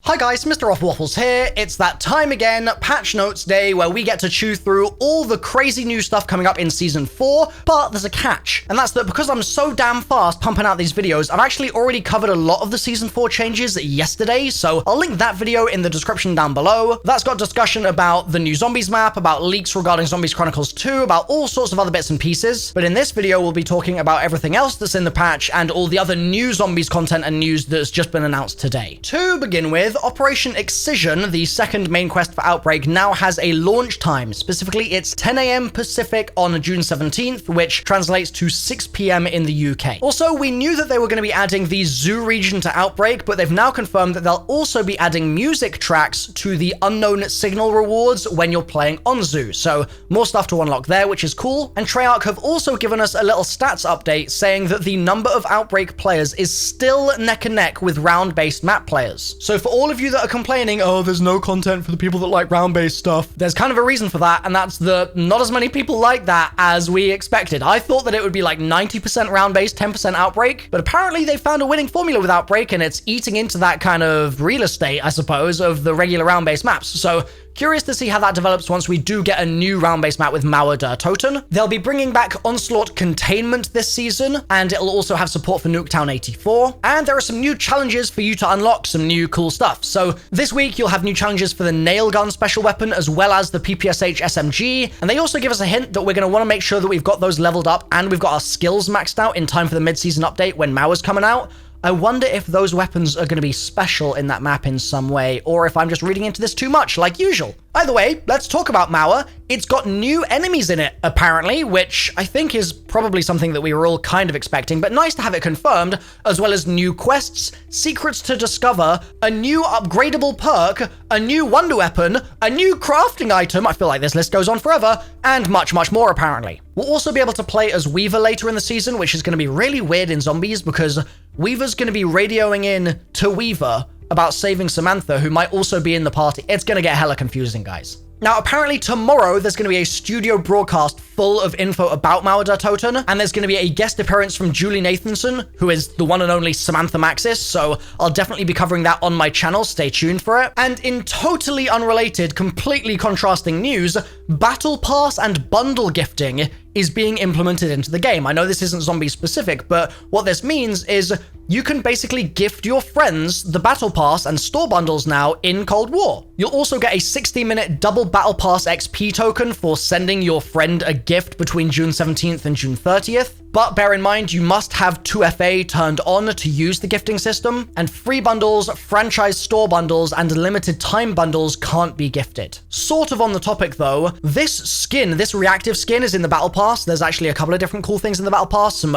Hi guys, MrRoflWaffles here. It's that time again, patch notes day, where we get to chew through all the crazy new stuff coming up in season 4, but there's a catch. And that's that because I'm so damn fast pumping out these videos, I've actually already covered a lot of the season 4 changes yesterday, so I'll link that video in the description down below. That's got discussion about the new zombies map, about leaks regarding Zombies Chronicles 2, about all sorts of other bits and pieces. But in this video, we'll be talking about everything else that's in the patch and all the other new zombies content and news that's just been announced today. To begin with, Operation Excision, the second main quest for Outbreak, now has a launch time. Specifically, it's 10 AM Pacific on June 17th, which translates to 6 PM in the UK. Also, we knew that they were going to be adding the zoo region to Outbreak, but they've now confirmed that they'll also be adding music tracks to the unknown signal rewards when you're playing on zoo. So more stuff to unlock there, which is cool. And Treyarch have also given us a little stats update saying that the number of Outbreak players is still neck and neck with round-based map players. So for all of you that are complaining, oh, there's no content for the people that like round-based stuff, there's kind of a reason for that, and that's that not as many people like that as we expected. I thought that it would be like 90% round-based, 10% Outbreak, but apparently they found a winning formula with Outbreak, and it's eating into that kind of real estate, I suppose, of the regular round-based maps. So curious to see how that develops once we do get a new round-based map with Mauer der Toten. They'll be bringing back Onslaught Containment this season, and it'll also have support for Nuketown 84. And there are some new challenges for you to unlock, some new cool stuff. So this week, you'll have new challenges for the nail gun special weapon, as well as the PPSH SMG. And they also give us a hint that we're going to want to make sure that we've got those leveled up and we've got our skills maxed out in time for the mid-season update when Mauer's coming out. I wonder if those weapons are going to be special in that map in some way, or if I'm just reading into this too much, like usual. Either way, let's talk about Mauer. It's got new enemies in it, apparently, which I think is probably something that we were all kind of expecting, but nice to have it confirmed, as well as new quests, secrets to discover, a new upgradable perk, a new wonder weapon, a new crafting item, I feel like this list goes on forever, and much, much more, apparently. We'll also be able to play as Weaver later in the season, which is going to be really weird in zombies, because Weaver's going to be radioing in to Weaver about saving Samantha, who might also be in the party. It's going to get hella confusing, guys. Now, apparently tomorrow, there's going to be a studio broadcast full of info about Mauer der Toten, and there's going to be a guest appearance from Julie Nathanson, who is the one and only Samantha Maxis, so I'll definitely be covering that on my channel. Stay tuned for it. And in totally unrelated, completely contrasting news, Battle Pass and bundle gifting is being implemented into the game. I know this isn't zombie specific, but what this means is you can basically gift your friends the Battle Pass and store bundles now in Cold War. You'll also get a 60-minute double Battle Pass XP token for sending your friend a gift between June 17th and June 30th. But bear in mind, you must have 2FA turned on to use the gifting system, and free bundles, franchise store bundles, and limited time bundles can't be gifted. Sort of on the topic though, this reactive skin is in the Battle Pass. There's actually a couple of different cool things in the Battle Pass, some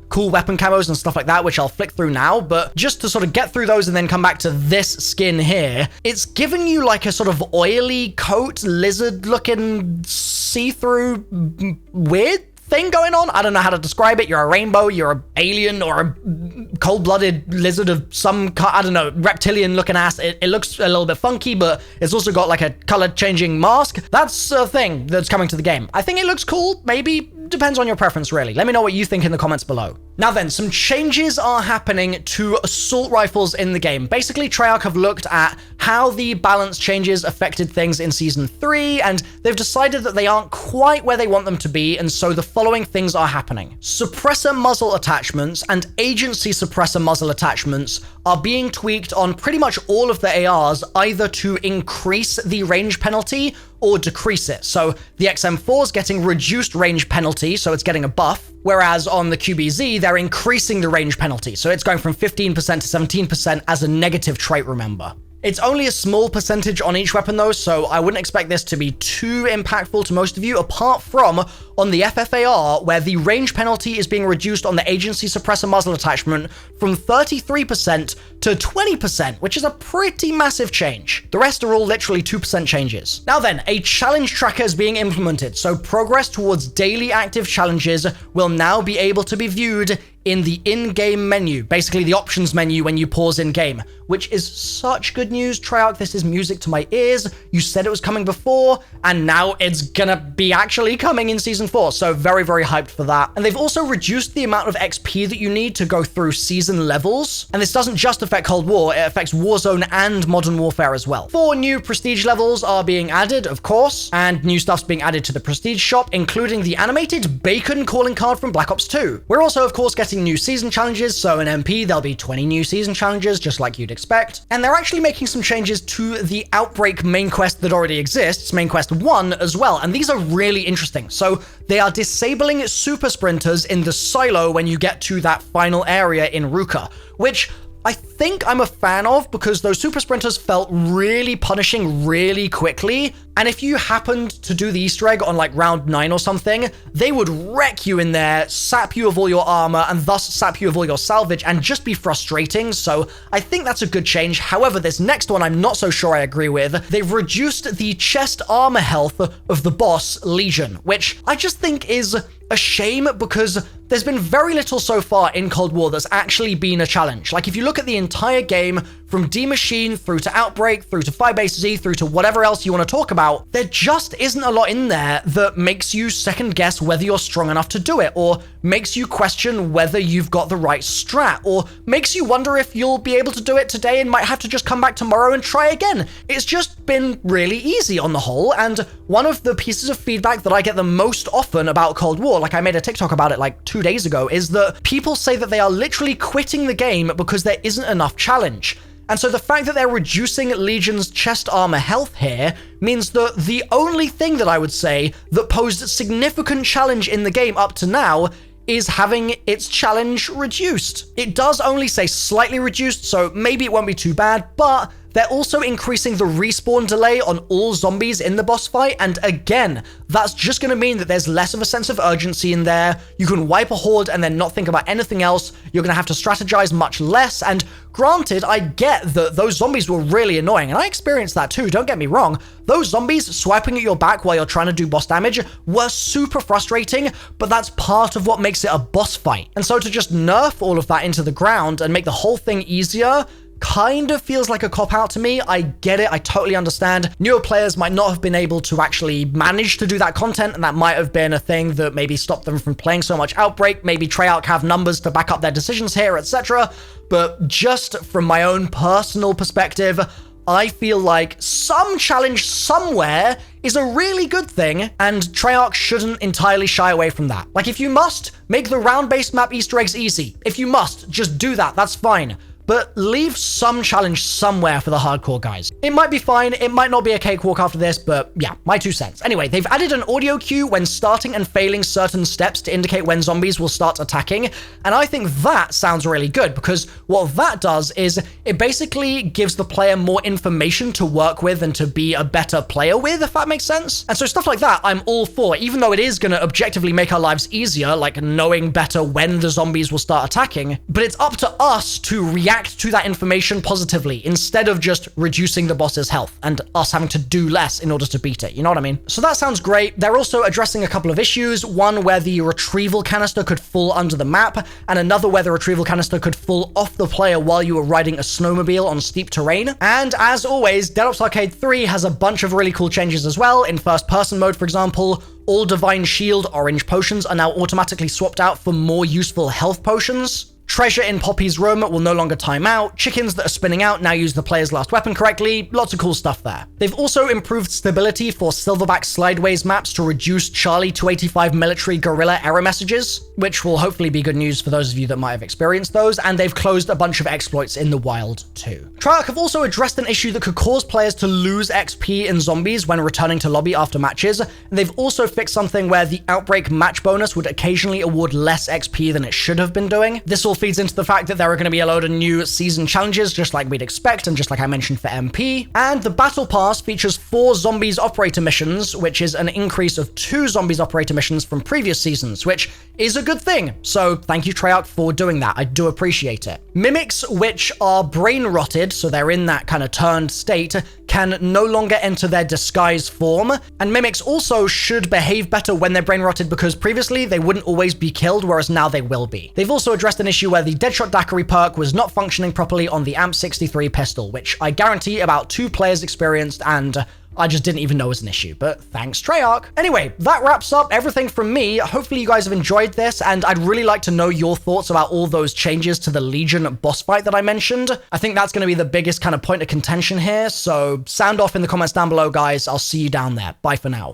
cool weapon camos and stuff like that, which I'll flick through now, but just to sort of get through those and then come back to this skin here, it's giving you like a sort of oily coat, lizard-looking, see-through, weird thing going on. I don't know how to describe it. You're a rainbow, you're an alien, or a cold-blooded lizard of some kind, I don't know, reptilian-looking ass. It looks a little bit funky, but it's also got like a color-changing mask. That's a thing that's coming to the game. I think it looks cool, maybe. Depends on your preference, really. Let me know what you think in the comments below. Now then, some changes are happening to assault rifles in the game. Basically, Treyarch have looked at how the balance changes affected things in Season 3, and they've decided that they aren't quite where they want them to be, and so the following things are happening. Suppressor muzzle attachments and agency suppressor muzzle attachments are being tweaked on pretty much all of the ARs, either to increase the range penalty or decrease it. So the XM4 is getting reduced range penalty, so it's getting a buff, whereas on the QBZ, they're increasing the range penalty, so it's going from 15% to 17% as a negative trait, remember. It's only a small percentage on each weapon though, so I wouldn't expect this to be too impactful to most of you, apart from on the FFAR, where the range penalty is being reduced on the agency suppressor muzzle attachment from 33% to 20%, which is a pretty massive change. The rest are all literally 2% changes. Now then, a challenge tracker is being implemented, so progress towards daily active challenges will now be able to be viewed in the in-game menu, basically the options menu when you pause in-game, which is such good news. Treyarch, this is music to my ears. You said it was coming before, and now it's gonna be actually coming in Season 4, so very, very hyped for that. And they've also reduced the amount of XP that you need to go through season levels, and this doesn't just affect Cold War, it affects Warzone and Modern Warfare as well. 4 new prestige levels are being added, of course, and new stuff's being added to the prestige shop, including the animated bacon calling card from Black Ops 2. We're also, of course, getting new season challenges, so in MP there'll be 20 new season challenges, just like you'd expect. And they're actually making some changes to the Outbreak main quest that already exists, main quest 1 as well, and these are really interesting. So they are disabling super sprinters in the silo when you get to that final area in Ruka, which I think I'm a fan of because those super sprinters felt really punishing really quickly. And if you happened to do the Easter egg on like round 9 or something, they would wreck you in there, sap you of all your armor, and thus sap you of all your salvage and just be frustrating. So I think that's a good change. However, this next one I'm not so sure I agree with. They've reduced the chest armor health of the boss Legion, which I just think is a shame because there's been very little so far in Cold War that's actually been a challenge. Like if you look at the entire game from D-Machine through to Outbreak, through to Firebase Z, through to whatever else you want to talk about, there just isn't a lot in there that makes you second guess whether you're strong enough to do it, or makes you question whether you've got the right strat, or makes you wonder if you'll be able to do it today and might have to just come back tomorrow and try again. It's just been really easy on the whole, and one of the pieces of feedback that I get the most often about Cold War, like I made a TikTok about it like 2 days ago, is that people say that they are literally quitting the game because there isn't enough challenge. And so the fact that they're reducing Legion's chest armor health here means that the only thing that I would say that posed a significant challenge in the game up to now is having its challenge reduced. It does only say slightly reduced, so maybe it won't be too bad, but they're also increasing the respawn delay on all zombies in the boss fight, and again, that's just going to mean that there's less of a sense of urgency in there. You can wipe a horde and then not think about anything else. You're going to have to strategize much less, and granted, I get that those zombies were really annoying, and I experienced that too, don't get me wrong. Those zombies swiping at your back while you're trying to do boss damage were super frustrating, but that's part of what makes it a boss fight. And so to just nerf all of that into the ground and make the whole thing easier kind of feels like a cop-out to me. I get it, I totally understand. Newer players might not have been able to actually manage to do that content, and that might have been a thing that maybe stopped them from playing so much Outbreak. Maybe Treyarch have numbers to back up their decisions here, etc. But just from my own personal perspective, I feel like some challenge somewhere is a really good thing, and Treyarch shouldn't entirely shy away from that. Like, if you must, make the round-based map Easter eggs easy. If you must, just do that, that's fine. But leave some challenge somewhere for the hardcore guys. It might be fine, it might not be a cakewalk after this, but yeah, my 2 cents. Anyway, they've added an audio cue when starting and failing certain steps to indicate when zombies will start attacking, and I think that sounds really good, because what that does is it basically gives the player more information to work with and to be a better player with, if that makes sense. And so stuff like that I'm all for, even though it is going to objectively make our lives easier, like knowing better when the zombies will start attacking, but it's up to us to react to that information positively instead of just reducing the boss's health and us having to do less in order to beat it, you know what I mean? So that sounds great. They're also addressing a couple of issues, one where the retrieval canister could fall under the map, and another where the retrieval canister could fall off the player while you were riding a snowmobile on steep terrain. And as always, Dead Ops Arcade 3 has a bunch of really cool changes as well. In first person mode, for example, all Divine Shield orange potions are now automatically swapped out for more useful health potions. Treasure in Poppy's room will no longer time out. Chickens that are spinning out now use the player's last weapon correctly. Lots of cool stuff there. They've also improved stability for Silverback Slideways maps to reduce Charlie 285 military guerrilla error messages, which will hopefully be good news for those of you that might have experienced those, and they've closed a bunch of exploits in the wild too. Treyarch have also addressed an issue that could cause players to lose XP in zombies when returning to lobby after matches, and they've also fixed something where the Outbreak match bonus would occasionally award less XP than it should have been doing. This will feeds into the fact that there are going to be a load of new season challenges, just like we'd expect, and just like I mentioned for MP. And the Battle Pass features 4 Zombies Operator missions, which is an increase of 2 Zombies Operator missions from previous seasons, which is a good thing. So thank you, Treyarch, for doing that. I do appreciate it. Mimics, which are brain rotted, so they're in that kind of turned state, can no longer enter their disguise form. And mimics also should behave better when they're brain rotted, because previously they wouldn't always be killed, whereas now they will be. They've also addressed an issue where the Deadshot Daiquiri perk was not functioning properly on the AMP-63 pistol, which I guarantee about 2 players experienced, and I just didn't even know was an issue, but thanks, Treyarch. Anyway, that wraps up everything from me. Hopefully you guys have enjoyed this, and I'd really like to know your thoughts about all those changes to the Legion boss fight that I mentioned. I think that's going to be the biggest kind of point of contention here, so sound off in the comments down below, guys. I'll see you down there. Bye for now.